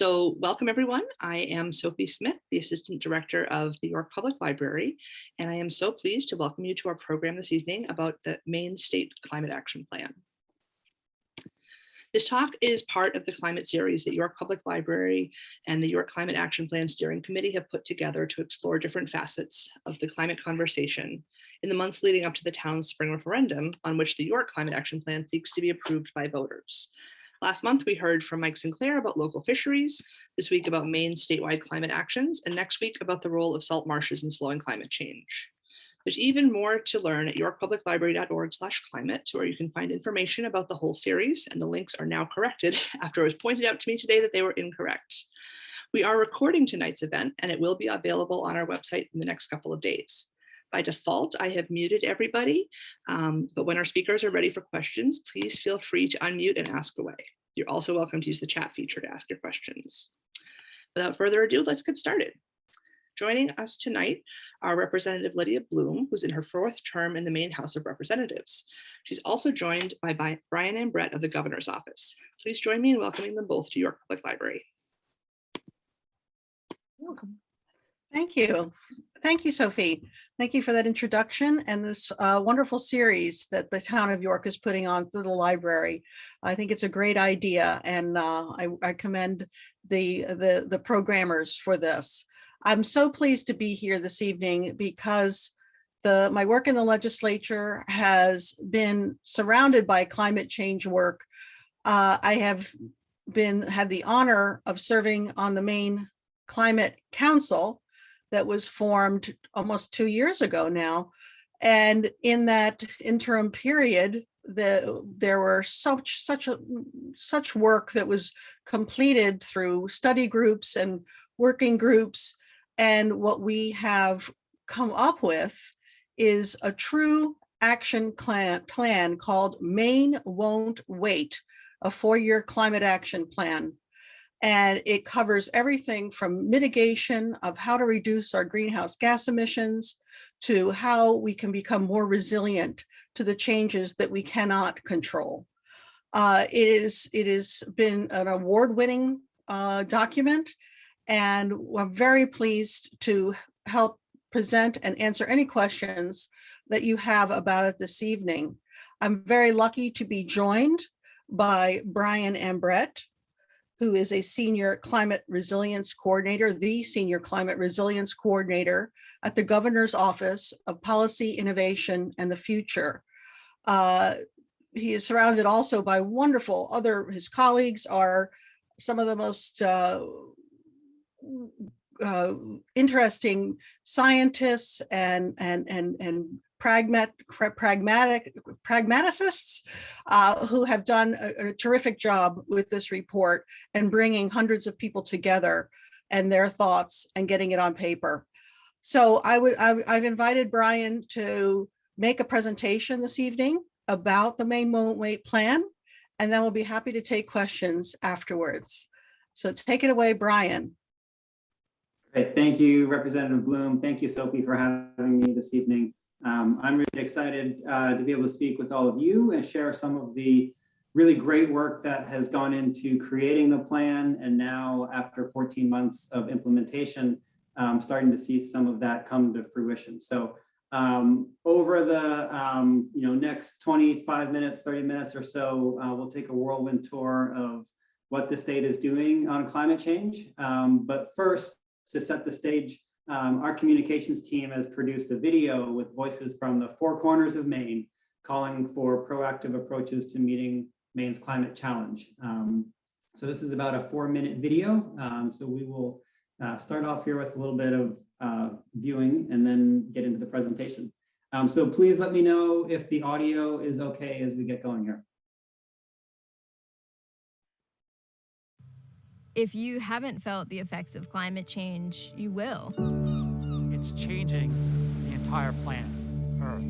So welcome everyone. I am Sophie Smith, the Assistant Director of the York Public Library, and I am so pleased to welcome you to our program this evening about the Maine State Climate Action Plan. This talk is part of the climate series that York Public Library and the York Climate Action Plan Steering Committee have put together to explore different facets of the climate conversation in the months leading up to the town's spring referendum, on which the York Climate Action Plan seeks to be approved by voters. Last month, we heard from Mike Sinclair about local fisheries, this week about Maine's statewide climate actions, and next week about the role of salt marshes in slowing climate change. There's even more to learn at yorkpubliclibrary.org/climate, where you can find information about the whole series, and the links are now corrected after it was pointed out to me today that they were incorrect. We are recording tonight's event, and it will be available on our website in the next couple of days. By default, I have muted everybody, but when our speakers are ready for questions, please feel free to unmute and ask away. You're also welcome to use the chat feature to ask your questions. Without further ado, let's get started. Joining us tonight are Representative Lydia Blume, who's in her 4th term in the Maine House of Representatives. She's also joined by Brian Ambrette of the Governor's Office. Please join me in welcoming them both to York Public Library. Welcome. Thank you. Thank you, Sophie. Thank you for that introduction and this wonderful series that the town of York is putting on through the library. I think it's a great idea, and I commend the programmers for this. I'm so pleased to be here this evening because my work in the legislature has been surrounded by climate change work. I have had the honor of serving on the Maine Climate Council that was formed almost 2 years ago now. And in that interim period, there were such work that was completed through study groups and working groups. And what we have come up with is a true action plan called Maine Won't Wait, a 4-year climate action plan. And it covers everything from mitigation of how to reduce our greenhouse gas emissions to how we can become more resilient to the changes that we cannot control. It has been an award-winning document, and we're very pleased to help present and answer any questions that you have about it this evening. I'm very lucky to be joined by Brian Ambrette, who is a senior climate resilience coordinator, the senior climate resilience coordinator at the Governor's Office of Policy, Innovation, and the Future. He is surrounded also by wonderful his colleagues are some of the most interesting scientists and pragmaticists who have done a terrific job with this report and bringing hundreds of people together and their thoughts and getting it on paper. So I've invited Brian to make a presentation this evening about the Maine Won't Wait plan, and then we'll be happy to take questions afterwards. So take it away, Brian. Great. Thank you, Representative Blume. Thank you, Sophie, for having me this evening. I'm really excited to be able to speak with all of you and share some of the really great work that has gone into creating the plan. And now, after 14 months of implementation, starting to see some of that come to fruition. So over the next 25 minutes, 30 minutes or so, we'll take a whirlwind tour of what the state is doing on climate change. But first, to set the stage, our communications team has produced a video with voices from the 4 corners of Maine calling for proactive approaches to meeting Maine's climate challenge. So this is about a 4-minute video. So we will start off here with a little bit of viewing and then get into the presentation. So please let me know if the audio is okay as we get going here. If you haven't felt the effects of climate change, you will. It's changing the entire planet, Earth.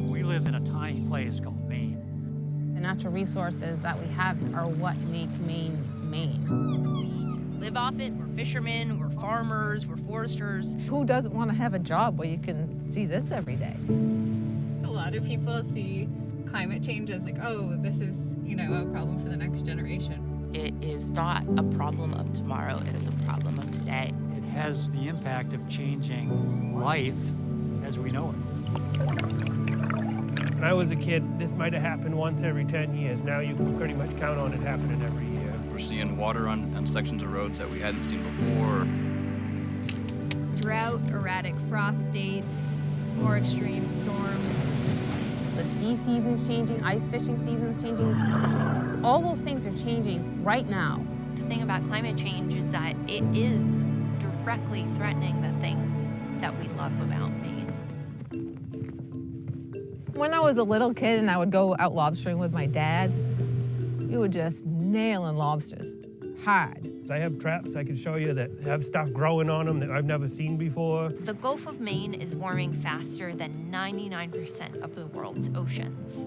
We live in a tiny place called Maine. The natural resources that we have are what make Maine, Maine. We live off it, we're fishermen, we're farmers, we're foresters. Who doesn't want to have a job where you can see this every day? A lot of people see climate change as like, oh, this is, a problem for the next generation. It is not a problem of tomorrow, it is a problem of today. It has the impact of changing life as we know it. When I was a kid, this might have happened once every 10 years. Now you can pretty much count on it happening every year. We're seeing water on sections of roads that we hadn't seen before. Drought, erratic frost dates, more extreme storms. The ski season's changing, ice fishing season's changing. All those things are changing right now. The thing about climate change is that it is directly threatening the things that we love about Maine. When I was a little kid and I would go out lobstering with my dad, we were just nailing lobsters hard. I have traps I can show you that have stuff growing on them that I've never seen before. The Gulf of Maine is warming faster than 99% of the world's oceans.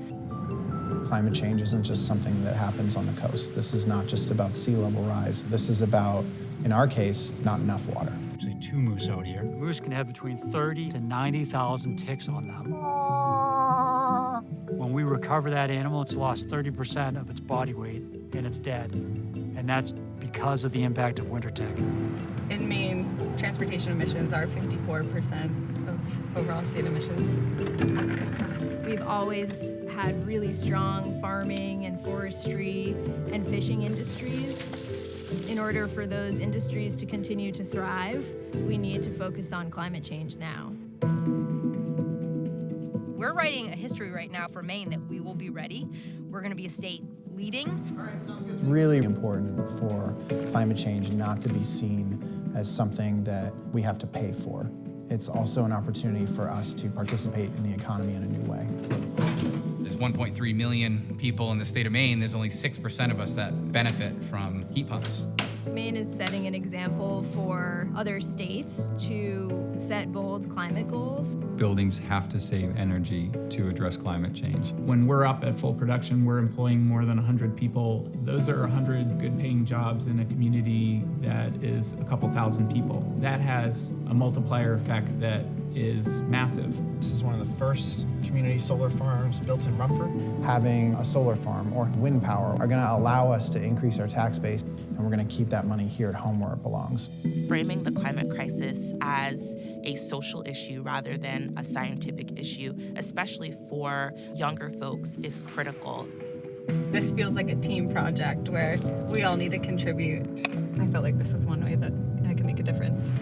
Climate change isn't just something that happens on the coast. This is not just about sea level rise. This is about, in our case, not enough water. Actually, 2 moose out here. Moose can have between 30 to 90,000 ticks on them. When we recover that animal, it's lost 30% of its body weight and it's dead. And that's because of the impact of winter tick. In Maine, transportation emissions are 54% of overall state emissions. We've always had really strong farming and forestry and fishing industries. In order for those industries to continue to thrive, we need to focus on climate change now. We're writing a history right now for Maine that we will be ready. We're going to be a state leading. It's really important for climate change not to be seen as something that we have to pay for. It's also an opportunity for us to participate in the economy in a new way. There's 1.3 million people in the state of Maine. There's only 6% of us that benefit from heat pumps. Maine is setting an example for other states to set bold climate goals. Buildings have to save energy to address climate change. When we're up at full production, we're employing more than 100 people. Those are 100 good-paying jobs in a community that is a couple thousand people. That has a multiplier effect that is massive. This is one of the first community solar farms built in Rumford. Having a solar farm or wind power are going to allow us to increase our tax base, and we're going to keep that money here at home where it belongs. Framing the climate crisis as a social issue rather than a scientific issue, especially for younger folks, is critical. This feels like a team project where we all need to contribute. I felt like this was one way that I could make a difference.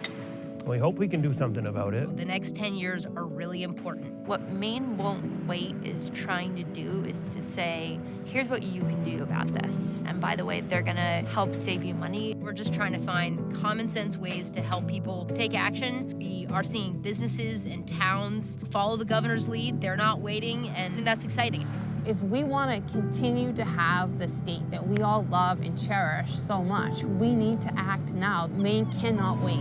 We hope we can do something about it. The next 10 years are really important. What Maine Won't Wait is trying to do is to say, here's what you can do about this. And by the way, they're gonna help save you money. We're just trying to find common sense ways to help people take action. We are seeing businesses and towns follow the governor's lead. They're not waiting, and that's exciting. If we want to continue to have the state that we all love and cherish so much, we need to act now. Maine cannot wait.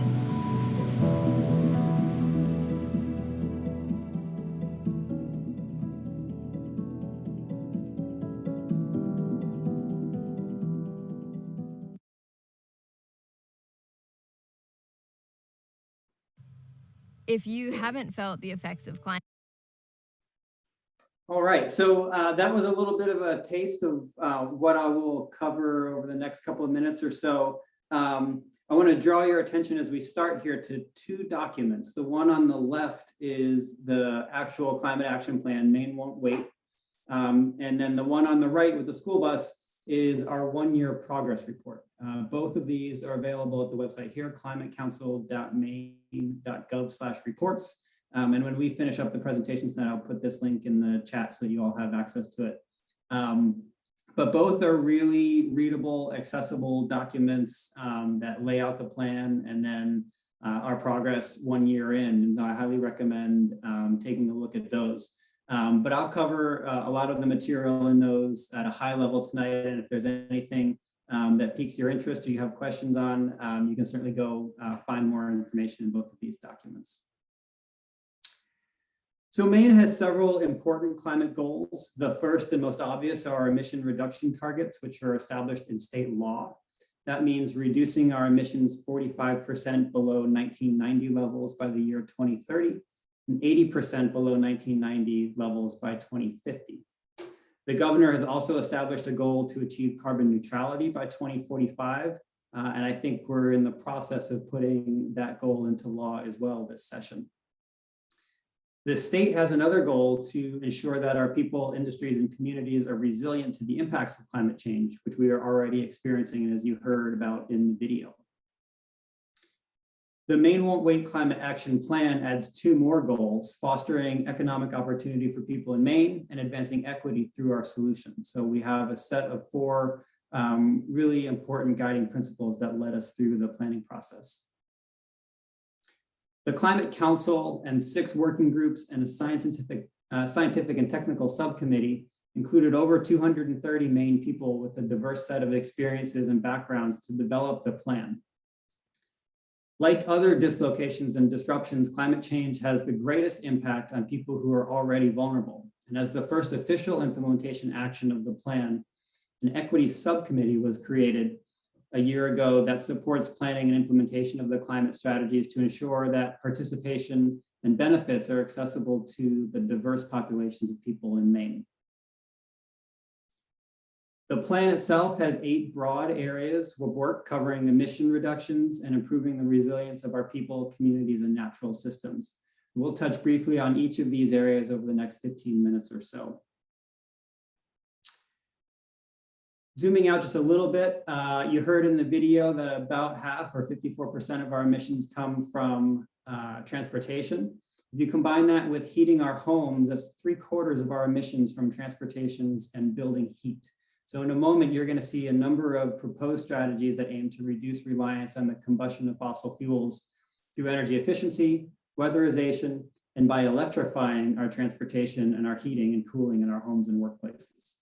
If you haven't felt the effects of climate All right, so that was a little bit of a taste of what I will cover over the next couple of minutes or so. I want to draw your attention as we start here to 2 documents. The one on the left is the actual climate action plan, Maine Won't Wait. And then the one on the right with the school bus is our 1-year progress report. Both of these are available at the website here, climatecouncil.maine.gov/reports. And when we finish up the presentation tonight, I'll put this link in the chat so you all have access to it. But both are really readable, accessible documents that lay out the plan and then our progress 1 year in. And I highly recommend taking a look at those. But I'll cover a lot of the material in those at a high level tonight. And if there's anything that piques your interest or you have questions on, you can certainly go find more information in both of these documents. So Maine has several important climate goals. The first and most obvious are our emission reduction targets, which are established in state law. That means reducing our emissions 45% below 1990 levels by the year 2030 and 80% below 1990 levels by 2050. The governor has also established a goal to achieve carbon neutrality by 2045. And I think we're in the process of putting that goal into law as well this session. The state has another goal to ensure that our people, industries, and communities are resilient to the impacts of climate change, which we are already experiencing, as you heard about in the video. The Maine Won't Wait Climate Action Plan adds 2 more goals: fostering economic opportunity for people in Maine and advancing equity through our solutions. So we have a set of 4 really important guiding principles that led us through the planning process. The Climate Council and 6 working groups and a scientific and technical subcommittee included over 230 Maine people with a diverse set of experiences and backgrounds to develop the plan. Like other dislocations and disruptions, climate change has the greatest impact on people who are already vulnerable. And as the first official implementation action of the plan, an equity subcommittee was created a year ago that supports planning and implementation of the climate strategies to ensure that participation and benefits are accessible to the diverse populations of people in Maine. The plan itself has 8 broad areas of work covering emission reductions and improving the resilience of our people, communities, and natural systems. We'll touch briefly on each of these areas over the next 15 minutes or so. Zooming out just a little bit, you heard in the video that about half or 54% of our emissions come from transportation. If you combine that with heating our homes, that's 3/4 of our emissions from transportations and building heat. So in a moment, you're going to see a number of proposed strategies that aim to reduce reliance on the combustion of fossil fuels through energy efficiency, weatherization, and by electrifying our transportation and our heating and cooling in our homes and workplaces.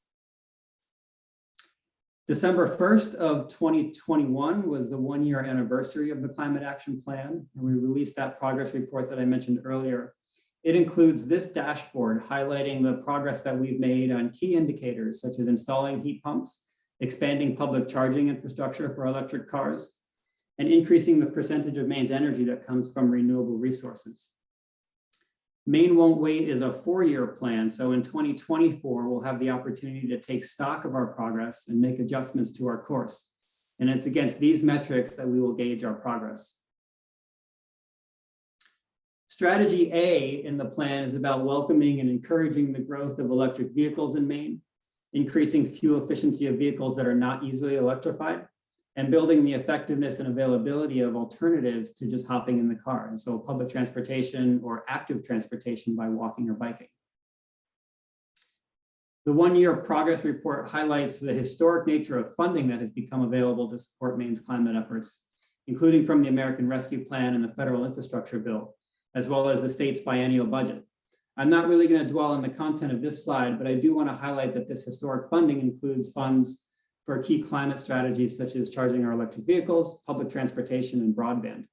December 1st of 2021 was the 1-year anniversary of the Climate Action Plan, and we released that progress report that I mentioned earlier. It includes this dashboard highlighting the progress that we've made on key indicators such as installing heat pumps, expanding public charging infrastructure for electric cars, and increasing the percentage of Maine's energy that comes from renewable resources. Maine Won't Wait is a 4-year plan, so in 2024, we'll have the opportunity to take stock of our progress and make adjustments to our course. And it's against these metrics that we will gauge our progress. Strategy A in the plan is about welcoming and encouraging the growth of electric vehicles in Maine, increasing fuel efficiency of vehicles that are not easily electrified, and building the effectiveness and availability of alternatives to just hopping in the car. And so public transportation or active transportation by walking or biking. The 1-year progress report highlights the historic nature of funding that has become available to support Maine's climate efforts, including from the American Rescue Plan and the Federal Infrastructure Bill, as well as the state's biennial budget. I'm not really going to dwell on the content of this slide, but I do want to highlight that this historic funding includes funds for key climate strategies such as charging our electric vehicles, public transportation, and broadband.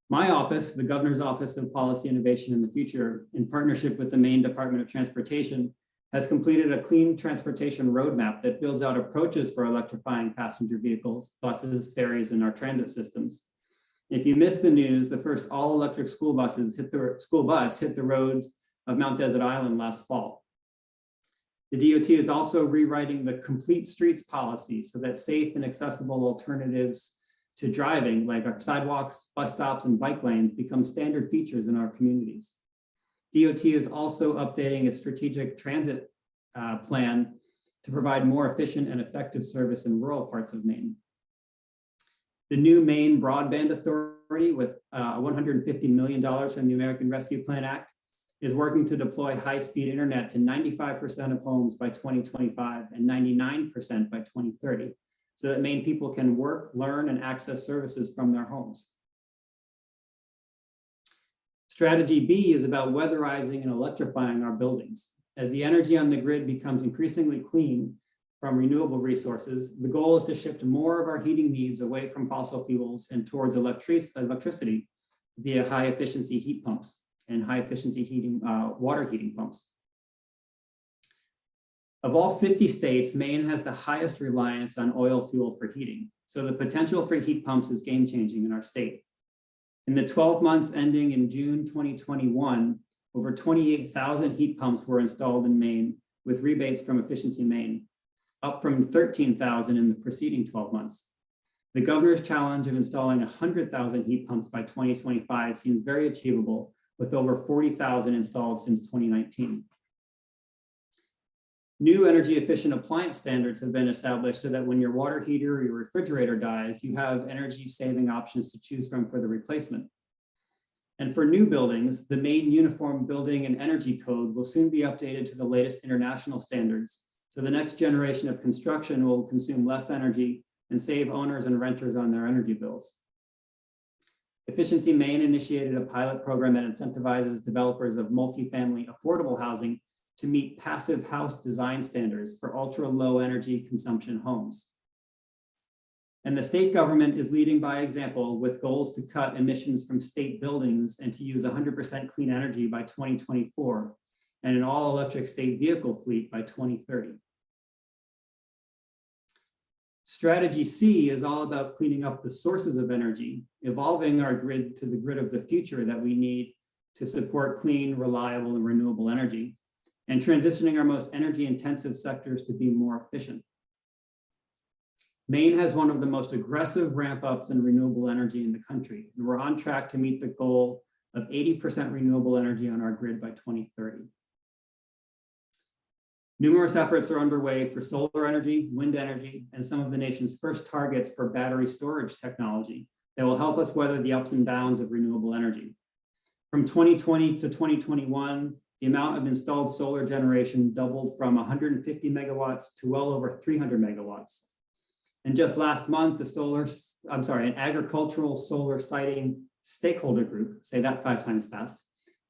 My office, the Governor's Office of Policy Innovation in the Future, in partnership with the Maine Department of Transportation, has completed a clean transportation roadmap that builds out approaches for electrifying passenger vehicles, buses, ferries, and our transit systems. If you missed the news, the first all-electric school bus hit the roads of Mount Desert Island last fall. The DOT is also rewriting the complete streets policy so that safe and accessible alternatives to driving, like our sidewalks, bus stops, and bike lanes, become standard features in our communities. DOT is also updating its strategic transit plan to provide more efficient and effective service in rural parts of Maine. The new Maine Broadband Authority, with $150 million from the American Rescue Plan Act, is working to deploy high-speed internet to 95% of homes by 2025 and 99% by 2030, so that Maine people can work, learn, and access services from their homes. Strategy B is about weatherizing and electrifying our buildings. As the energy on the grid becomes increasingly clean from renewable resources, the goal is to shift more of our heating needs away from fossil fuels and towards electricity via high-efficiency heat pumps and high-efficiency heating, water heating pumps. Of all 50 states, Maine has the highest reliance on oil fuel for heating, so the potential for heat pumps is game-changing in our state. In the 12 months ending in June 2021, over 28,000 heat pumps were installed in Maine, with rebates from Efficiency Maine, up from 13,000 in the preceding 12 months. The governor's challenge of installing 100,000 heat pumps by 2025 seems very achievable, with over 40,000 installed since 2019. New energy efficient appliance standards have been established so that when your water heater or your refrigerator dies, you have energy saving options to choose from for the replacement. And for new buildings, the Maine Uniform Building and Energy Code will soon be updated to the latest international standards. So the next generation of construction will consume less energy and save owners and renters on their energy bills. Efficiency Maine initiated a pilot program that incentivizes developers of multifamily affordable housing to meet passive house design standards for ultra low energy consumption homes. And the state government is leading by example with goals to cut emissions from state buildings and to use 100% clean energy by 2024 and an all electric state vehicle fleet by 2030. Strategy C is all about cleaning up the sources of energy, evolving our grid to the grid of the future that we need to support clean, reliable, and renewable energy, and transitioning our most energy intensive sectors to be more efficient. Maine has one of the most aggressive ramp ups in renewable energy in the country, and we're on track to meet the goal of 80% renewable energy on our grid by 2030. Numerous efforts are underway for solar energy, wind energy, and some of the nation's first targets for battery storage technology that will help us weather the ups and downs of renewable energy. From 2020 to 2021, the amount of installed solar generation doubled from 150 megawatts to well over 300 megawatts. And just last month, an agricultural solar siting stakeholder group, say that 5 times fast,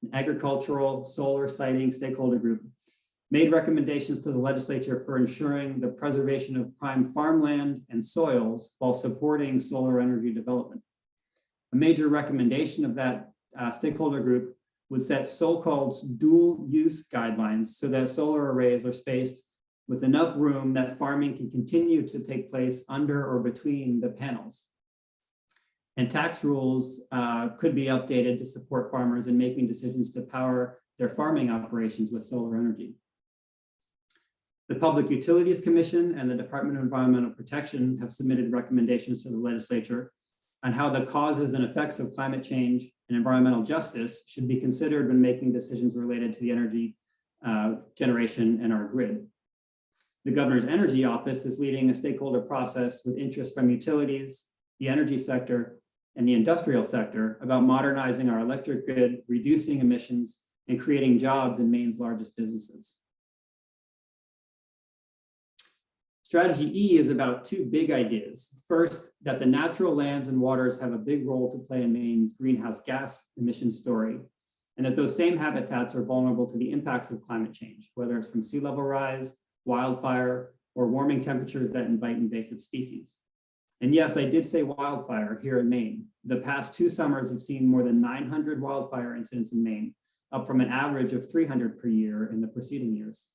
an agricultural solar siting stakeholder group made recommendations to the legislature for ensuring the preservation of prime farmland and soils while supporting solar energy development. A major recommendation of that stakeholder group would set so-called dual use guidelines so that solar arrays are spaced with enough room that farming can continue to take place under or between the panels. And tax rules could be updated to support farmers in making decisions to power their farming operations with solar energy. The Public Utilities Commission and the Department of Environmental Protection have submitted recommendations to the legislature on how the causes and effects of climate change and environmental justice should be considered when making decisions related to the energy generation in our grid. The Governor's Energy Office is leading a stakeholder process with interest from utilities, the energy sector, and the industrial sector about modernizing our electric grid, reducing emissions, and creating jobs in Maine's largest businesses. Strategy E is about 2 big ideas. First, that the natural lands and waters have a big role to play in Maine's greenhouse gas emissions story, and that those same habitats are vulnerable to the impacts of climate change, whether it's from sea level rise, wildfire, or warming temperatures that invite invasive species. And yes, I did say wildfire here in Maine. The past 2 summers have seen more than 900 wildfire incidents in Maine, up from an average of 300 per year in the preceding years.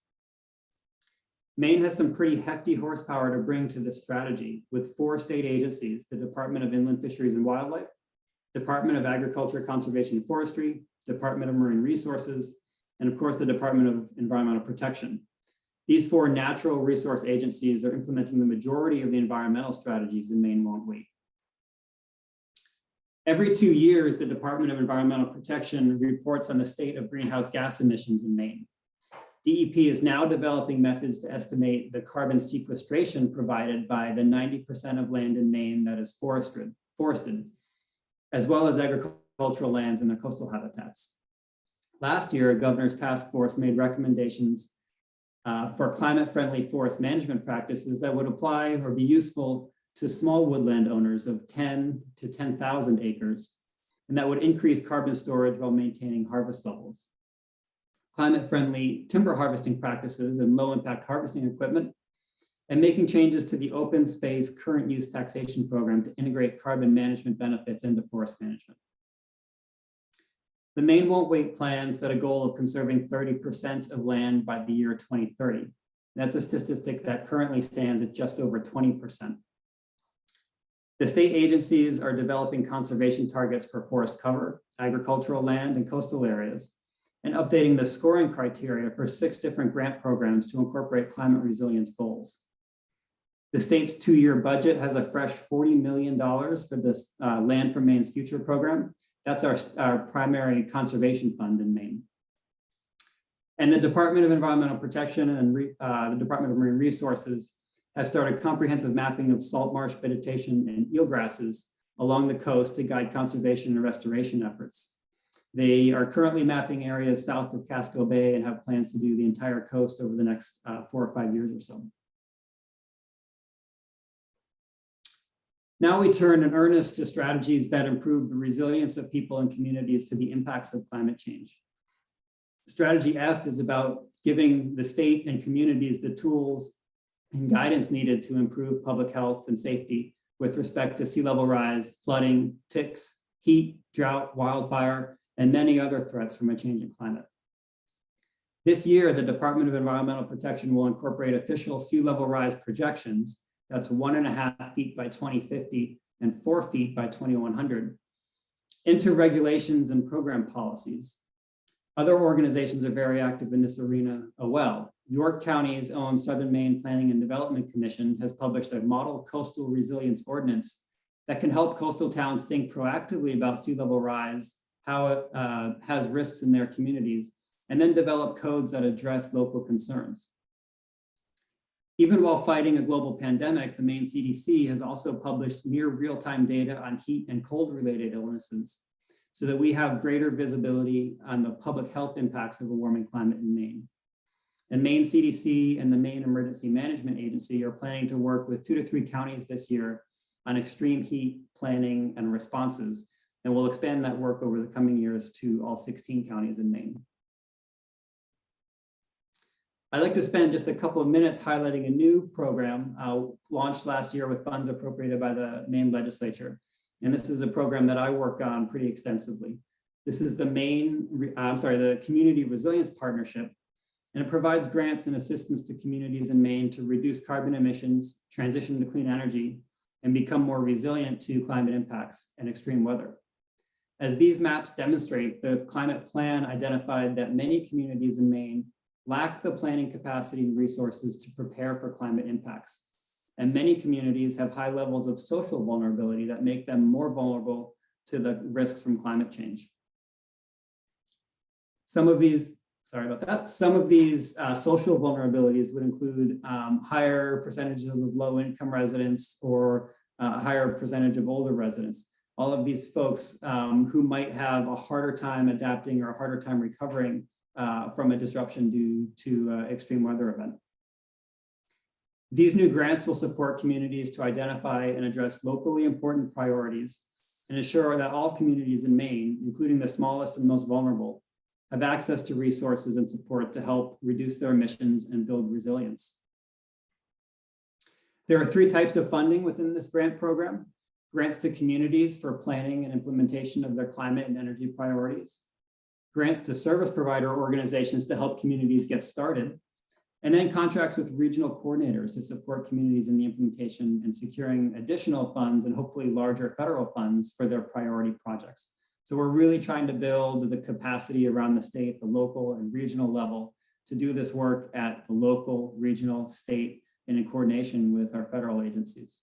Maine has some pretty hefty horsepower to bring to this strategy with 4 state agencies: the Department of Inland Fisheries and Wildlife, Department of Agriculture, Conservation and Forestry, Department of Marine Resources, and of course, the Department of Environmental Protection. These 4 natural resource agencies are implementing the majority of the environmental strategies in Maine Won't Wait. Every 2 years, the Department of Environmental Protection reports on the state of greenhouse gas emissions in Maine. DEP is now developing methods to estimate the carbon sequestration provided by the 90% of land in Maine that is forested, as well as agricultural lands and their coastal habitats. Last year, a governor's task force made recommendations for climate-friendly forest management practices that would apply or be useful to small woodland owners of 10 to 10,000 acres, and that would increase carbon storage while maintaining harvest levels. Climate-friendly timber harvesting practices and low-impact harvesting equipment, and making changes to the open space current use taxation program to integrate carbon management benefits into forest management. The Maine Won't Wait plan set a goal of conserving 30% of land by the year 2030. That's a statistic that currently stands at just over 20%. The state agencies are developing conservation targets for forest cover, agricultural land, and coastal areas. and updating the scoring criteria for 6 different grant programs to incorporate climate resilience goals. The state's 2-year budget has a fresh $40 million for this Land for Maine's Future program. That's our primary conservation fund in Maine. And the Department of Environmental Protection and the Department of Marine Resources have started comprehensive mapping of salt marsh vegetation and eelgrasses along the coast to guide conservation and restoration efforts. They are currently mapping areas south of Casco Bay and have plans to do the entire coast over the next 4 or 5 years or so. Now we turn in earnest to strategies that improve the resilience of people and communities to the impacts of climate change. Strategy F is about giving the state and communities the tools and guidance needed to improve public health and safety with respect to sea level rise, flooding, ticks, heat, drought, wildfire, and many other threats from a changing climate. This year, the Department of Environmental Protection will incorporate official sea level rise projections, that's 1.5 feet by 2050 and 4 feet by 2100, into regulations and program policies. Other organizations are very active in this arena as well. York County's own Southern Maine Planning and Development Commission has published a model coastal resilience ordinance that can help coastal towns think proactively about sea level rise, how it has risks in their communities, and then develop codes that address local concerns. Even while fighting a global pandemic, the Maine CDC has also published near real-time data on heat and cold-related illnesses so that we have greater visibility on the public health impacts of a warming climate in Maine. And Maine CDC and the Maine Emergency Management Agency are planning to work with 2 to 3 counties this year on extreme heat planning and responses, and we'll expand that work over the coming years to all 16 counties in Maine. I'd like to spend just a couple of minutes highlighting a new program launched last year with funds appropriated by the Maine Legislature. And this is a program that I work on pretty extensively. This is the the Community Resilience Partnership, and it provides grants and assistance to communities in Maine to reduce carbon emissions, transition to clean energy, and become more resilient to climate impacts and extreme weather. As these maps demonstrate, the climate plan identified that many communities in Maine lack the planning capacity and resources to prepare for climate impacts. And many communities have high levels of social vulnerability that make them more vulnerable to the risks from climate change. Some of these social vulnerabilities would include higher percentages of low-income residents or a higher percentage of older residents. All of these folks who might have a harder time adapting or a harder time recovering from a disruption due to extreme weather event. These new grants will support communities to identify and address locally important priorities and ensure that all communities in Maine, including the smallest and most vulnerable, have access to resources and support to help reduce their emissions and build resilience. There are 3 types of funding within this grant program: grants to communities for planning and implementation of their climate and energy priorities, grants to service provider organizations to help communities get started, and then contracts with regional coordinators to support communities in the implementation and securing additional funds and hopefully larger federal funds for their priority projects. So we're really trying to build the capacity around the state, the local and regional level to do this work at the local, regional, state, and in coordination with our federal agencies.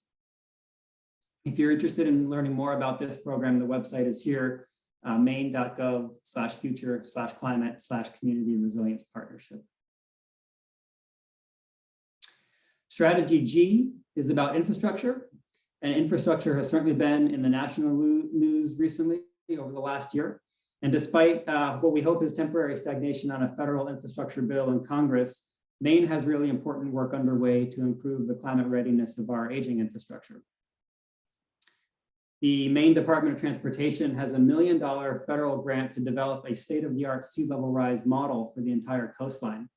If you're interested in learning more about this program, the website is here, maine.gov/future/climate/community resilience partnership. Strategy G is about infrastructure, and infrastructure has certainly been in the national news recently over the last year. And despite what we hope is temporary stagnation on a federal infrastructure bill in Congress, Maine has really important work underway to improve the climate readiness of our aging infrastructure. The Maine Department of Transportation has a $1 million federal grant to develop a state-of-the-art sea level rise model for the entire coastline,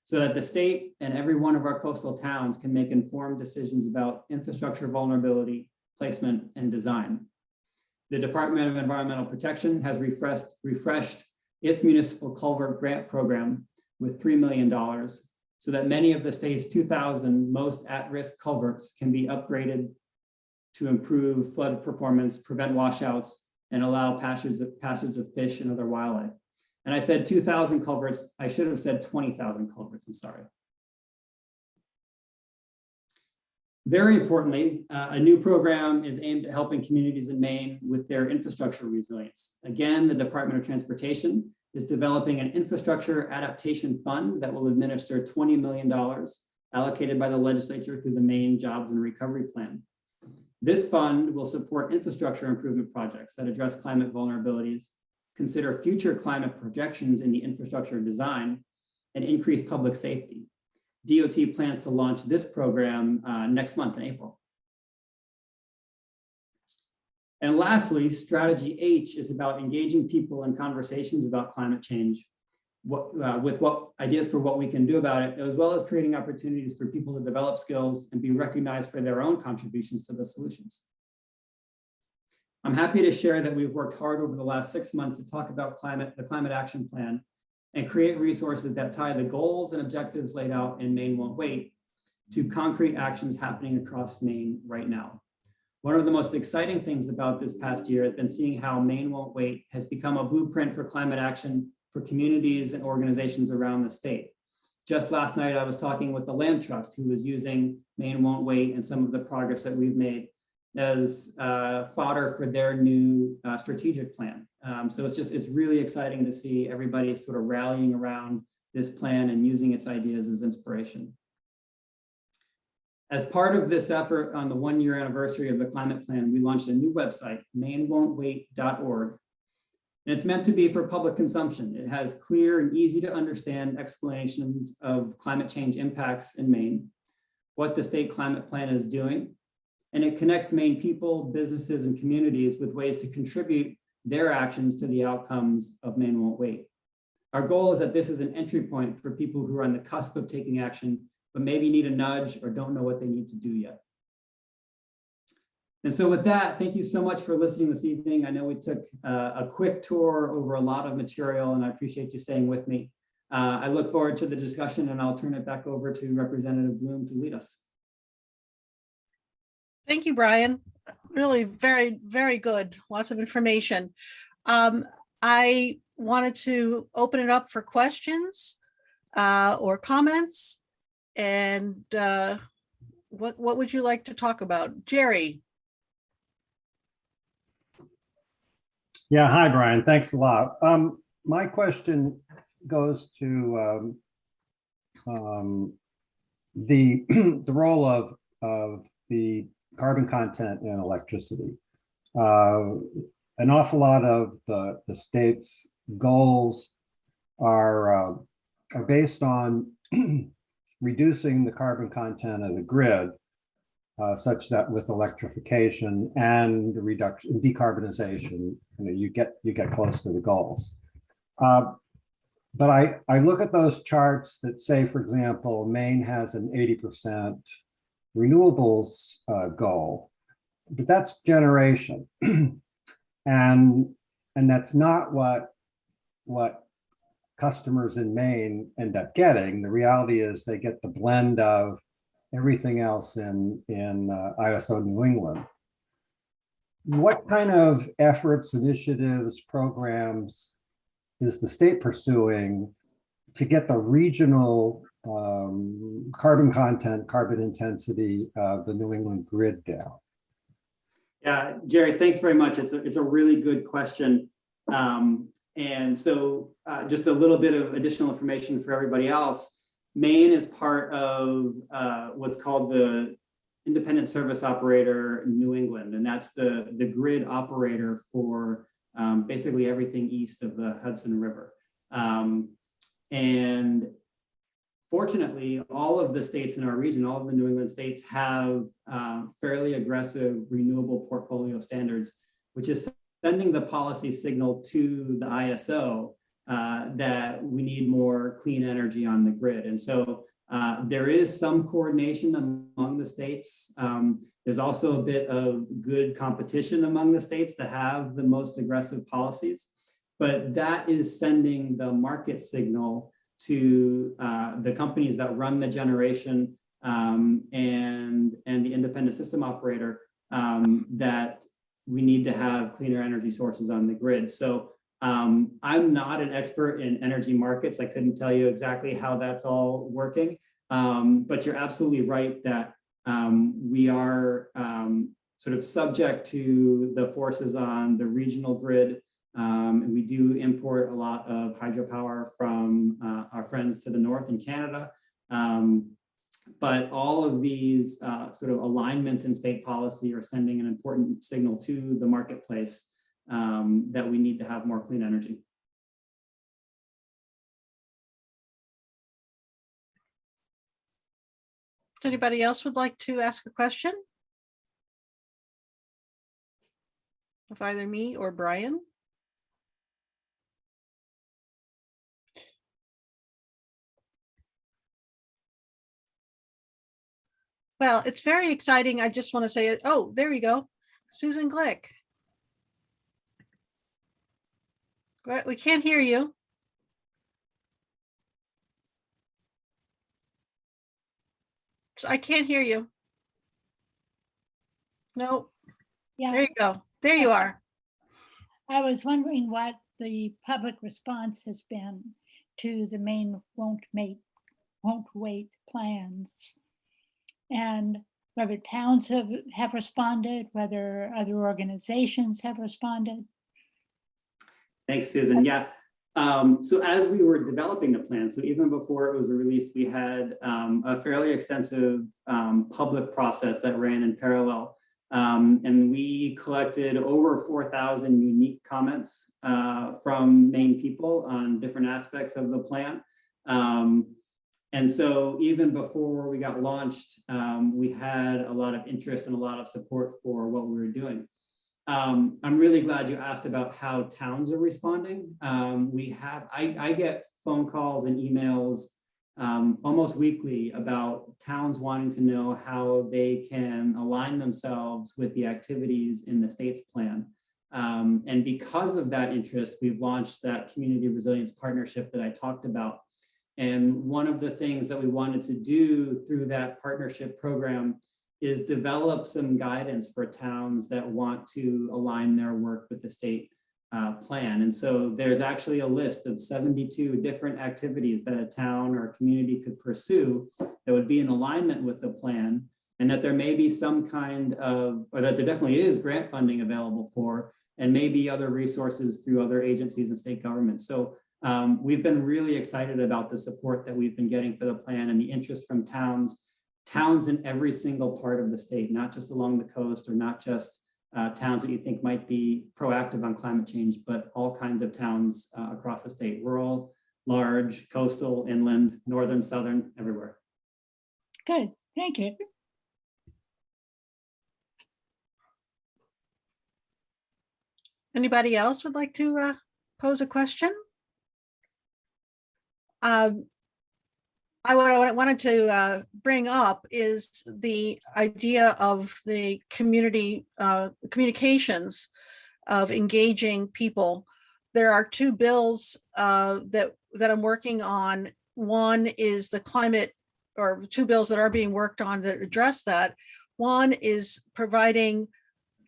so that the state and every one of our coastal towns can make informed decisions about infrastructure vulnerability, placement, and design. The Department of Environmental Protection has refreshed its municipal culvert grant program with $3 million, so that many of the state's 2,000 most at-risk culverts can be upgraded to improve flood performance, prevent washouts, and allow passage of fish and other wildlife. And I said 2,000 culverts. I should have said 20,000 culverts. I'm sorry. Very importantly, a new program is aimed at helping communities in Maine with their infrastructure resilience. Again, the Department of Transportation is developing an infrastructure adaptation fund that will administer $20 million allocated by the legislature through the Maine Jobs and Recovery Plan. This fund will support infrastructure improvement projects that address climate vulnerabilities, consider future climate projections in the infrastructure design, and increase public safety. DOT plans to launch this program next month in April. And lastly, strategy H is about engaging people in conversations about climate change, with what ideas for what we can do about it, as well as creating opportunities for people to develop skills and be recognized for their own contributions to the solutions. I'm happy to share that we've worked hard over the last 6 months to talk about the Climate Action Plan and create resources that tie the goals and objectives laid out in Maine Won't Wait to concrete actions happening across Maine right now. One of the most exciting things about this past year has been seeing how Maine Won't Wait has become a blueprint for climate action for communities and organizations around the state. Just last night, I was talking with the Land Trust, who was using Maine Won't Wait and some of the progress that we've made as fodder for their new strategic plan. So it's really exciting to see everybody sort of rallying around this plan and using its ideas as inspiration. As part of this effort on the 1-year anniversary of the climate plan, we launched a new website, mainewon'twait.org. And it's meant to be for public consumption. It has clear and easy to understand explanations of climate change impacts in Maine, what the state climate plan is doing, and it connects Maine people, businesses, and communities with ways to contribute their actions to the outcomes of Maine Won't Wait. Our goal is that this is an entry point for people who are on the cusp of taking action, but maybe need a nudge or don't know what they need to do yet. And so with that, thank you so much for listening this evening. I know we took a quick tour over a lot of material, and I appreciate you staying with me. I look forward to the discussion, and I'll turn it back over to Representative Blume to lead us. Thank you, Brian. Really very, very good. Lots of information. I wanted to open it up for questions or comments. And what would you like to talk about? Jerry? Yeah, hi, Brian. Thanks a lot. My question goes to the role of the carbon content in electricity. An awful lot of the state's goals are based on reducing the carbon content of the grid, such that with electrification and reduction, decarbonization, you get close to the goals. But I look at those charts that say, for example, Maine has an 80% renewables goal, but that's generation, and that's not what customers in Maine end up getting. The reality is they get the blend of everything else in ISO New England. What kind of efforts, initiatives, programs is the state pursuing to get the regional carbon content, carbon intensity of the New England grid down? Yeah, Jerry, thanks very much. It's a really good question. And so just a little bit of additional information for everybody else. Maine is part of what's called the Independent Service Operator New England, and that's the grid operator for basically everything east of the Hudson River. And fortunately, all of the states in our region, all of the New England states have fairly aggressive renewable portfolio standards, which is sending the policy signal to the ISO that we need more clean energy on the grid. And so there is some coordination among the states. There's also a bit of good competition among the states to have the most aggressive policies, but that is sending the market signal to the companies that run the generation and the independent system operator that we need to have cleaner energy sources on the grid. So I'm not an expert in energy markets. I couldn't tell you exactly how that's all working, but you're absolutely right that we are sort of subject to the forces on the regional grid. And we do import a lot of hydropower from our friends to the north in Canada. But all of these sort of alignments in state policy are sending an important signal to the marketplace that we need to have more clean energy. Anybody else would like to ask a question? Of either me or Brian? Well, it's very exciting. I just want to say, oh, there you go. Susan Glick. We can't hear you. I can't hear you. No. Yeah. There you go. There you are. I was wondering what the public response has been to the Maine Won't Wait plans, and whether towns have responded, whether other organizations have responded. Thanks, Susan. Yeah. So as we were developing the plan, so even before it was released, we had a fairly extensive public process that ran in parallel. And we collected over 4,000 unique comments from Maine people on different aspects of the plan. And so even before we got launched, we had a lot of interest and a lot of support for what we were doing. I'm really glad you asked about how towns are responding. I get phone calls and emails almost weekly about towns wanting to know how they can align themselves with the activities in the state's plan. And because of that interest, we've launched that community resilience partnership that I talked about. And one of the things that we wanted to do through that partnership program is develop some guidance for towns that want to align their work with the state plan. And so there's actually a list of 72 different activities that a town or a community could pursue that would be in alignment with the plan, and that there may be some kind of, or that there definitely is grant funding available for, and maybe other resources through other agencies and state government. So we've been really excited about the support that we've been getting for the plan and the interest from towns in every single part of the state, not just along the coast or not just towns that you think might be proactive on climate change, but all kinds of towns across the state, rural, large, coastal, inland, northern, southern, everywhere. Good, thank you. Anybody else would like to pose a question? What I wanted to bring up is the idea of the community communications of engaging people. There are two bills that I'm working on. One is the climate, or two bills that are being worked on that address that. One is providing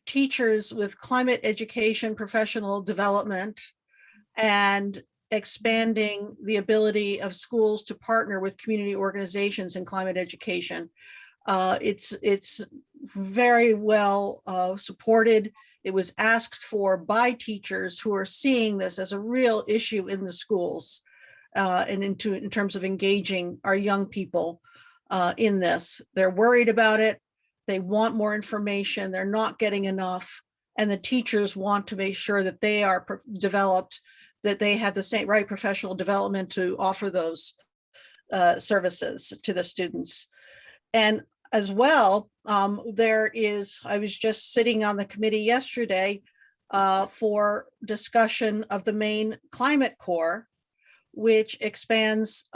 teachers with climate education, professional development, and expanding the ability of schools to partner with community organizations in climate education. It's very well supported. It was asked for by teachers who are seeing this as a real issue in the schools and in terms of engaging our young people in this. They're worried about it. They want more information. They're not getting enough. And the teachers want to make sure that they are developed, that they have the same right professional development to offer those services to the students. And as well, I was just sitting on the committee yesterday for discussion of the Maine Climate Corps, which expands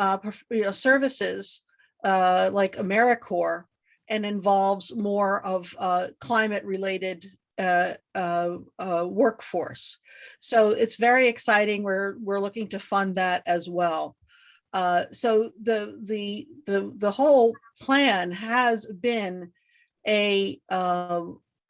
services like AmeriCorps and involves more of climate related workforce. So it's very exciting. We're looking to fund that as well. So the whole plan has been a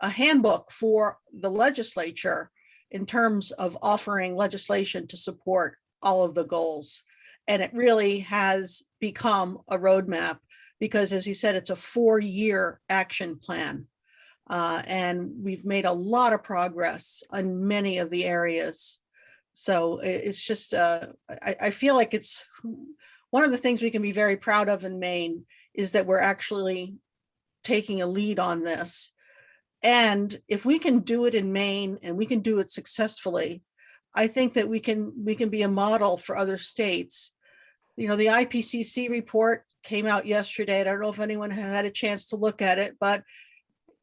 handbook for the legislature in terms of offering legislation to support all of the goals. And it really has become a roadmap because, as you said, it's a 4-year action plan. And we've made a lot of progress on many of the areas. So it's just, I feel like it's one of the things we can be very proud of in Maine is that we're actually taking a lead on this. And if we can do it in Maine and we can do it successfully, I think that we can be a model for other states. You know, the IPCC report came out yesterday. I don't know if anyone had a chance to look at it, but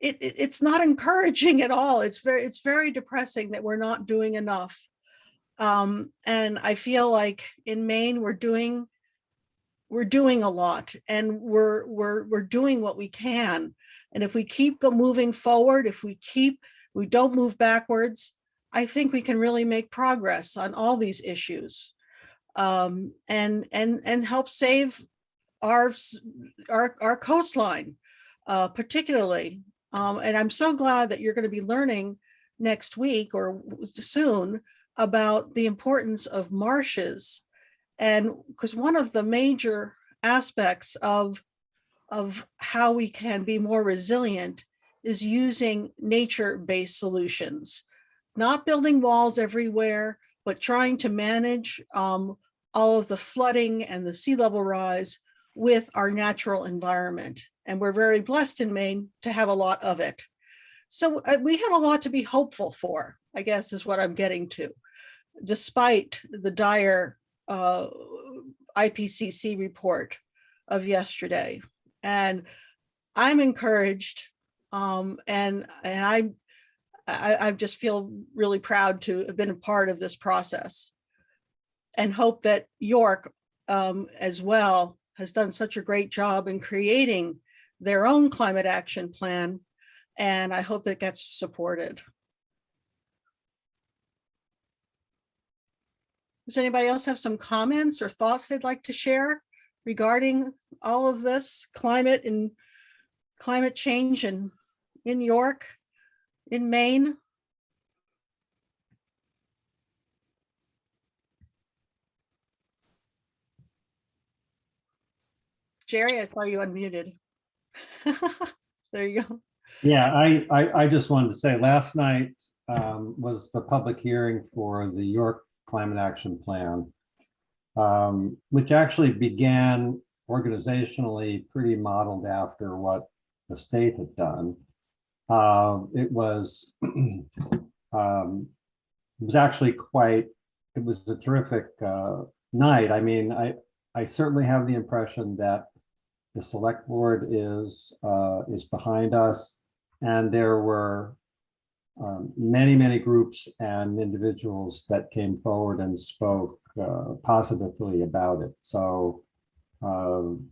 it's not encouraging at all. It's very depressing that we're not doing enough. And I feel like in Maine we're doing a lot, and we're doing what we can. And if we keep moving forward, if we don't move backwards, I think we can really make progress on all these issues, and help save our coastline, particularly. And I'm so glad that you're going to be learning next week or soon about the importance of marshes. And because one of the major aspects of how we can be more resilient is using nature-based solutions, not building walls everywhere, but trying to manage all of the flooding and the sea level rise with our natural environment. And we're very blessed in Maine to have a lot of it. So we have a lot to be hopeful for, I guess is what I'm getting to, despite the dire IPCC report of yesterday. And I'm encouraged, and I just feel really proud to have been a part of this process, and hope that York as well has done such a great job in creating their own climate action plan. And I hope that gets supported. Does anybody else have some comments or thoughts they'd like to share regarding all of this climate and climate change in York, in Maine? Jerry, I saw you unmuted. There you go. Yeah, I just wanted to say last night was the public hearing for the York Climate Action Plan, which actually began organizationally pretty modeled after what the state had done. It was actually it was a terrific night. I mean, I certainly have the impression that the select board is behind us, and there were many groups and individuals that came forward and spoke positively about it. So, you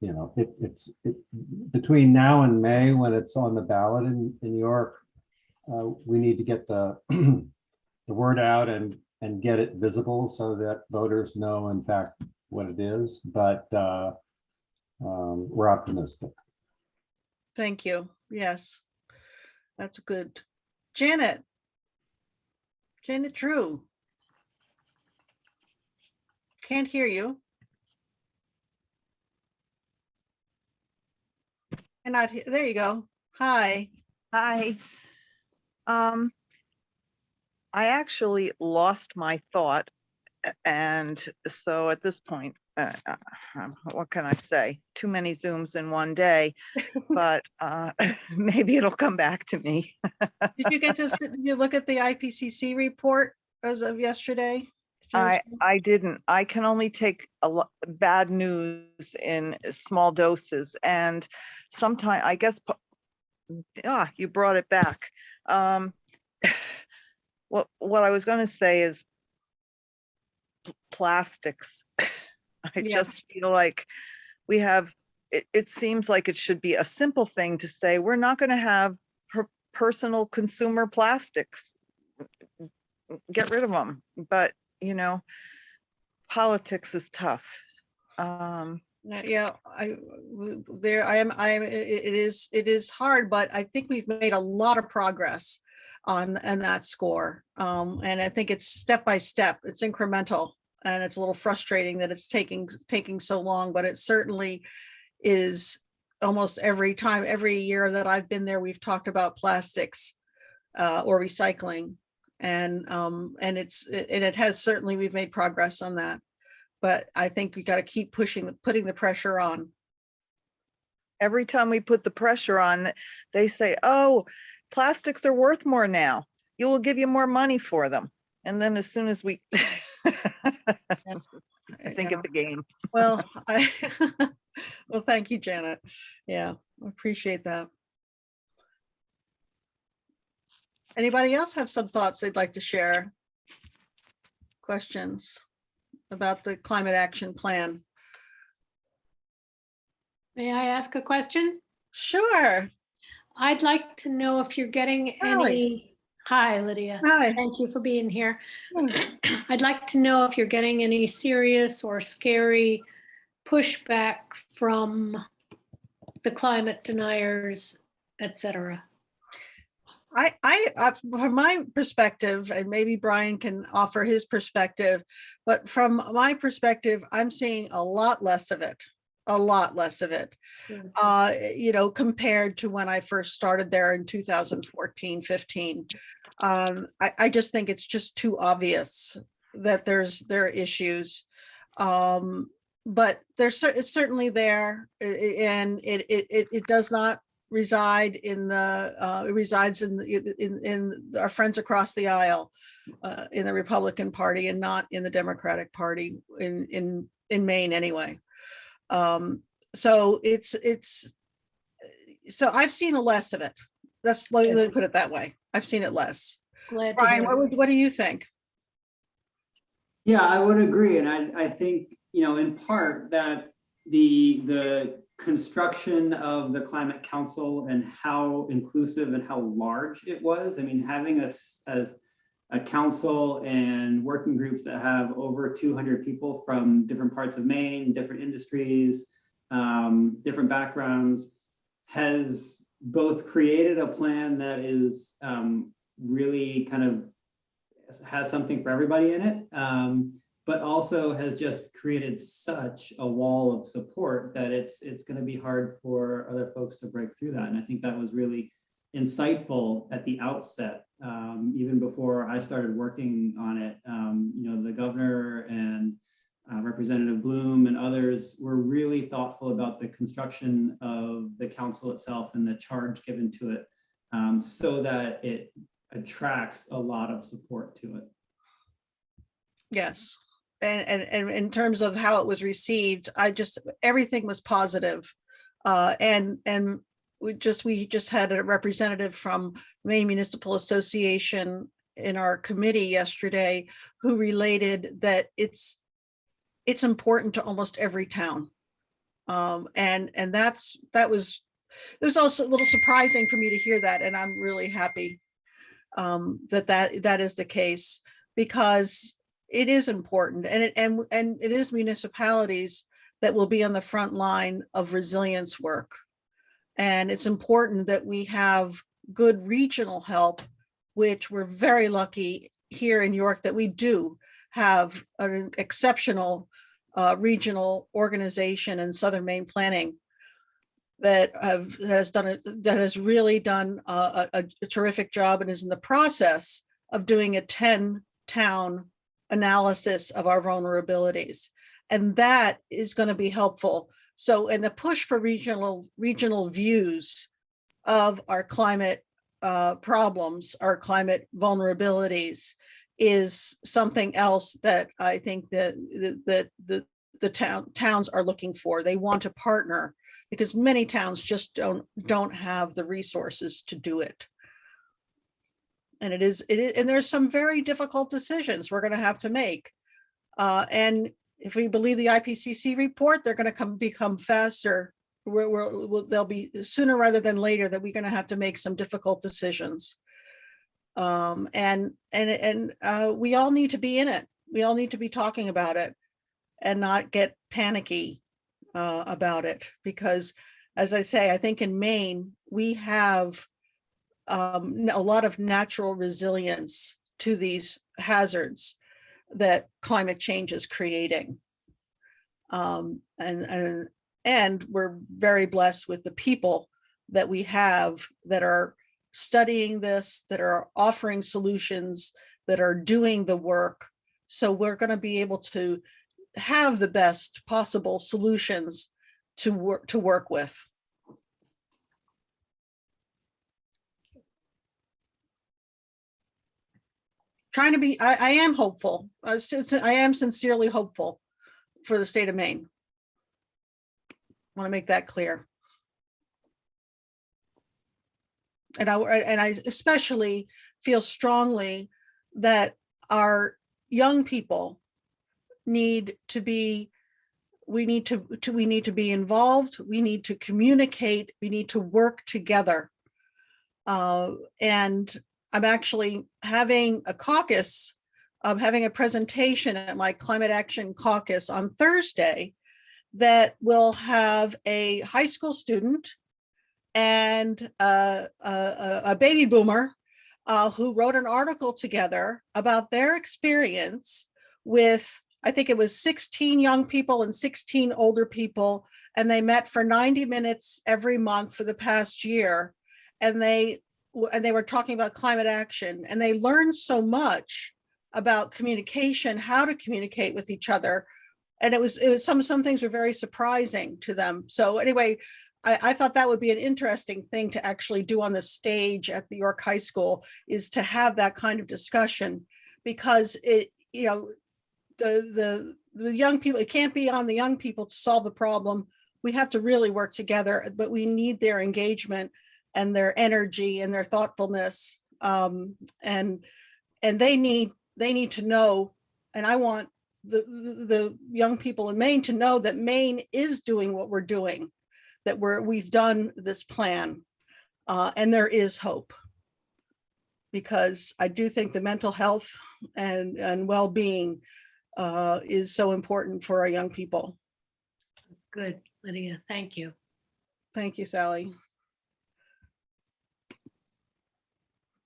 know, it's between now and May, when it's on the ballot in New York, we need to get the the word out and get it visible so that voters know, in fact, what it is. But we're optimistic. Thank you. Yes, that's good. Janet Drew. Can't hear you. And there you go. Hi. Hi. I actually lost my thought. And so at this point, what can I say? Too many Zooms in one day, but maybe it'll come back to me. Did you look at the IPCC report as of yesterday? I didn't. I can only take bad news in small doses, and sometimes I guess you brought it back. What I was going to say is plastics. I just feel like we have. It seems like it should be a simple thing to say we're not going to have personal consumer plastics. Get rid of them, but you know, politics is tough. Yeah, it is hard, but I think we've made a lot of progress. on that score. And I think it's step by step, it's incremental, and it's a little frustrating that it's taking so long, but it certainly is. Almost every year that I've been there, we've talked about plastics or recycling, and it has certainly, we've made progress on that, but I think we got to keep putting the pressure on. Every time we put the pressure on, they say, oh, plastics are worth more now. You will give you more money for them. And then as soon as we I think of the game. Well, well, thank you, Janet. Yeah, I appreciate that. Anybody else have some thoughts they'd like to share? Questions about the climate action plan? May I ask a question? Sure. I'd like to know if you're getting any. Hi, Lydia. Hi. Thank you for being here. I'd like to know if you're getting any serious or scary pushback from the climate deniers, etc. From my perspective, and maybe Brian can offer his perspective, but from my perspective, I'm seeing a lot less of it. You know, compared to when I first started there in 2014, 15. I just think it's just too obvious that there are issues. But it's certainly there, and it does not reside in it resides in our friends across the aisle, in the Republican Party, and not in the Democratic Party in Maine anyway. So so I've seen less of it. Let me put it that way. I've seen it less. Glad Brian, what do you think? Yeah, I would agree. And I think, you know, in part that the construction of the Climate Council and how inclusive and how large it was. I mean, having us as a council and working groups that have over 200 people from different parts of Maine, different industries, different backgrounds, has both created a plan that is really kind of has something for everybody in it, but also has just created such a wall of support that it's going to be hard for other folks to break through that. And I think that was really insightful at the outset, even before I started working on it. You know, the governor and Representative Blume and others were really thoughtful about the construction of the council itself and the charge given to it, so that it attracts a lot of support to it. Yes. And in terms of how it was received, everything was positive. And we just had a representative from Maine Municipal Association in our committee yesterday who related that it's important to almost every town. And it was also a little surprising for me to hear that. And I'm really happy that is the case, because it is important, and it is municipalities that will be on the front line of resilience work. And it's important that we have good regional help, which we're very lucky here in York that we do have an exceptional regional organization in Southern Maine Planning that has really done a terrific job and is in the process of doing a 10-town analysis of our vulnerabilities, and that is going to be helpful. So, and the push for regional views of our climate problems, our climate vulnerabilities, is something else that I think that the towns are looking for. They want to partner, because many towns just don't have the resources to do it. And and there's some very difficult decisions we're going to have to make. And if we believe the IPCC report, they're going to become faster. They'll be sooner rather than later that we're going to have to make some difficult decisions. And we all need to be in it. We all need to be talking about it and not get panicky about it, because, as I say, I think in Maine we have a lot of natural resilience to these hazards that climate change is creating. And we're very blessed with the people that we have that are studying this, that are offering solutions, that are doing the work. So we're going to be able to have the best possible solutions to work with. Trying to be, I am hopeful. I am sincerely hopeful for the state of Maine. I want to make that clear. And I especially feel strongly that our young people need to be, we need to be involved, we need to communicate, we need to work together. And I'm actually having a caucus, having a presentation at my Climate Action Caucus on Thursday that will have a high school student and a baby boomer who wrote an article together about their experience with, I think it was 16 young people and 16 older people, and they met for 90 minutes every month for the past year. And they were talking about climate action, and they learned so much about communication, how to communicate with each other. And it was some things were very surprising to them. So anyway, I thought that would be an interesting thing to actually do on the stage at the York High School, is to have that kind of discussion, because it, you know, the young people, it can't be on the young people to solve the problem. We have to really work together, but we need their engagement and their energy and their thoughtfulness. And they need to know, and I want the young people in Maine to know that Maine is doing what we're doing, that we've done this plan, and there is hope. Because I do think the mental health and well-being is so important for our young people. That's good, Lydia. Thank you. Thank you, Sally.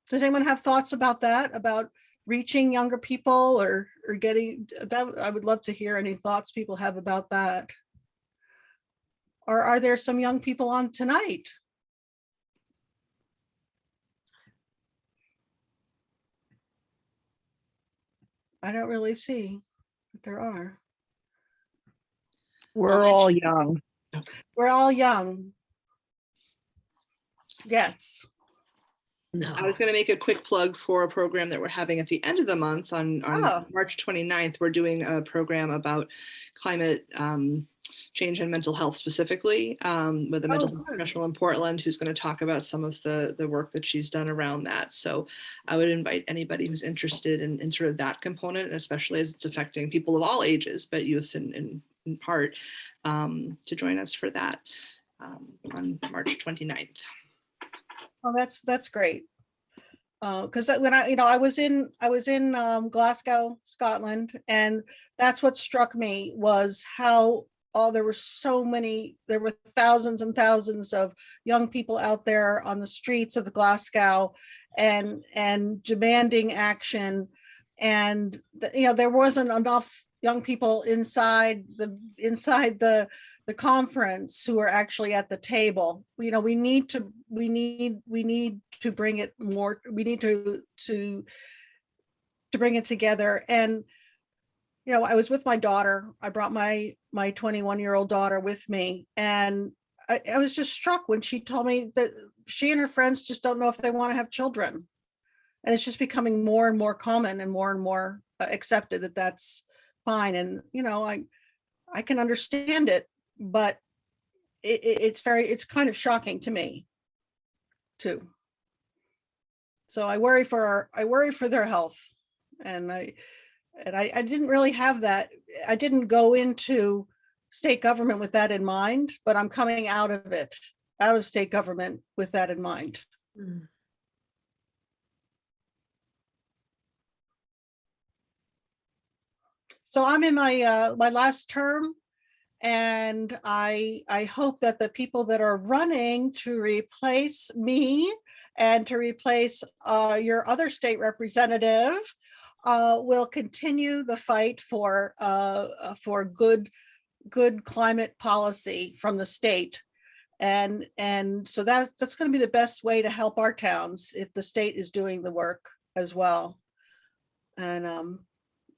Does anyone have thoughts about that, about reaching younger people or getting that? I would love to hear any thoughts people have about that. Or are there some young people on tonight? I don't really see that there are. We're all young. We're all young. Yes. No. I was going to make a quick plug for a program that we're having at the end of the month on March 29th. We're doing a program about climate change and mental health specifically, with a mental health professional in Portland who's going to talk about some of the work that she's done around that. So I would invite anybody who's interested in sort of that component, and especially as it's affecting people of all ages, but youth in part, to join us for that on March 29th. Oh, that's great. Because when I was in Glasgow, Scotland, and that's what struck me was how there were thousands and thousands of young people out there on the streets of Glasgow and demanding action, and there wasn't enough young people inside the conference who are actually at the table. We need to bring it more. We need to bring it together. And I was with my daughter. I brought my 21-year-old daughter with me, and I was just struck when she told me that she and her friends just don't know if they want to have children, and it's just becoming more and more common and more accepted that that's fine. And I can understand it, but it's kind of shocking to me too. So I worry for their health, and I didn't really have that. I didn't go into state government with that in mind, but I'm coming out of state government with that in mind. Mm. So I'm in my last term, and I hope that the people that are running to replace me And to replace your other state representative, will continue the fight for good climate policy from the state. And so that's going to be the best way to help our towns if the state is doing the work as well. And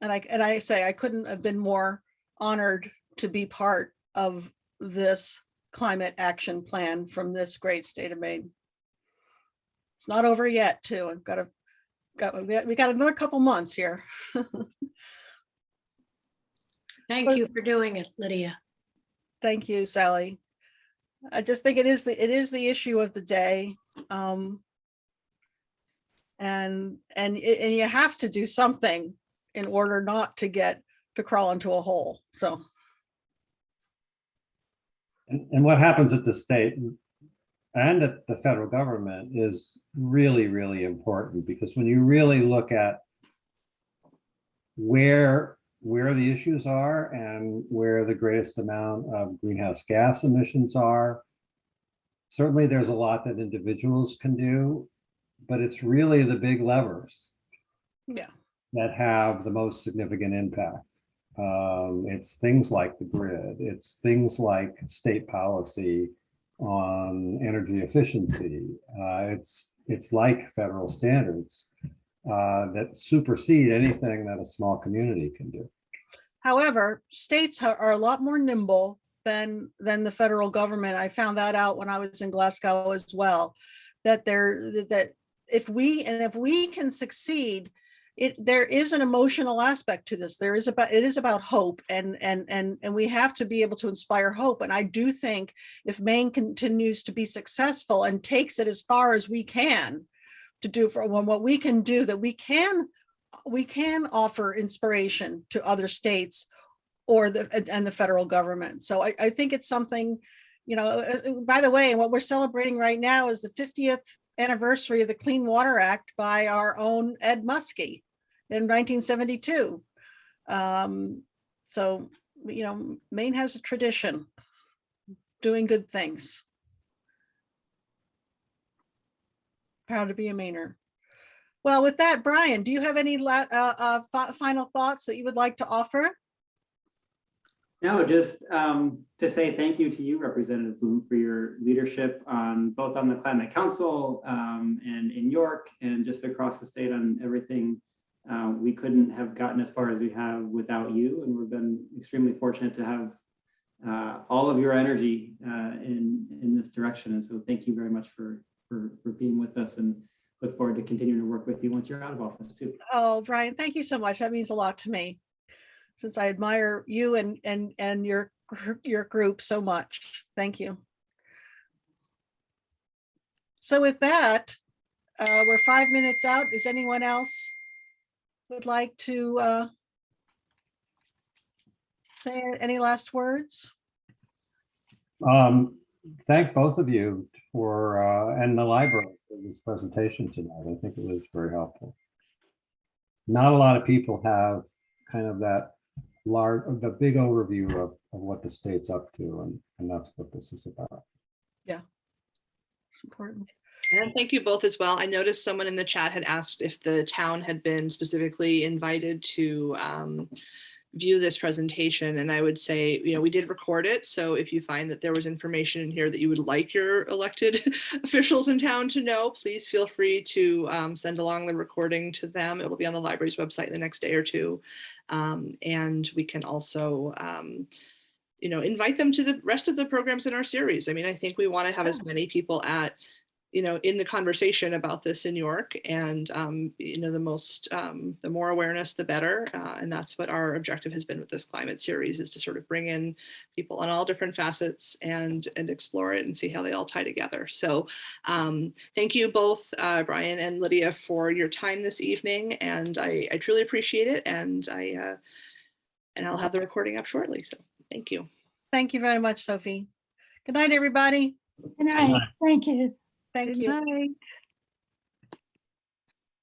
I say I couldn't have been more honored to be part of this climate action plan from this great state of Maine. It's not over yet, too. We got another couple months here. Thank you for doing it, Lydia. Thank you, Sally. I just think it is the issue of the day. And you have to do something in order not to crawl into a hole. So. And what happens at the state and at the federal government is really, really important, because when you really look at where the issues are and where the greatest amount of greenhouse gas emissions are, certainly there's a lot that individuals can do, but it's really the big levers that have the most significant impact. It's things like the grid, it's things like state policy on energy efficiency. It's like federal standards that supersede anything that a small community can do. However, states are a lot more nimble than the federal government. I found that out when I was in Glasgow as well, that if we can succeed, there is an emotional aspect to this. It is about hope, and we have to be able to inspire hope. And I do think if Maine continues to be successful and takes it as far as we can to do for what we can do, that we can offer inspiration to other states and the federal government. So I think it's something, by the way, what we're celebrating right now is the 50th anniversary of the Clean Water Act by our own Ed Muskie in 1972. So, Maine has a tradition doing good things. Proud to be a Mainer. Well, with that, Brian, do you have any final thoughts that you would like to offer? No, just to say thank you to you, Representative Blume, for your leadership both on the Climate Council and in York and just across the state on everything. We couldn't have gotten as far as we have without you, and we've been extremely fortunate to have all of your energy in this direction. And so thank you very much for being with us, and look forward to continuing to work with you once you're out of office too. Oh, Brian, thank you so much. That means a lot to me, since I admire you and your group so much. Thank you. So with that, we're 5 minutes out. Is anyone else would like to say any last words? Thank both of you and the library for this presentation tonight. I think it was very helpful. Not a lot of people have kind of the big overview of what the state's up to, and that's what this is about. Yeah, it's important. And thank you both as well. I noticed someone in the chat had asked if the town had been specifically invited to view this presentation, and I would say, we did record it. So if you find that there was information in here that you would like your elected officials in town to know, please feel free to send along the recording to them. It will be on the library's website the next day or two. And we can also invite them to the rest of the programs in our series. I mean, I think we want to have as many people in the conversation about this in York, and the more awareness, the better. And that's what our objective has been with this climate series, is to sort of bring in people on all different facets and explore it and see how they all tie together. So thank you both, Brian and Lydia, for your time this evening. And I truly appreciate it. And I'll have the recording up shortly. So thank you. Thank you very much, Sophie. Good night, everybody. Good night. Thank you. Thank you. Good night.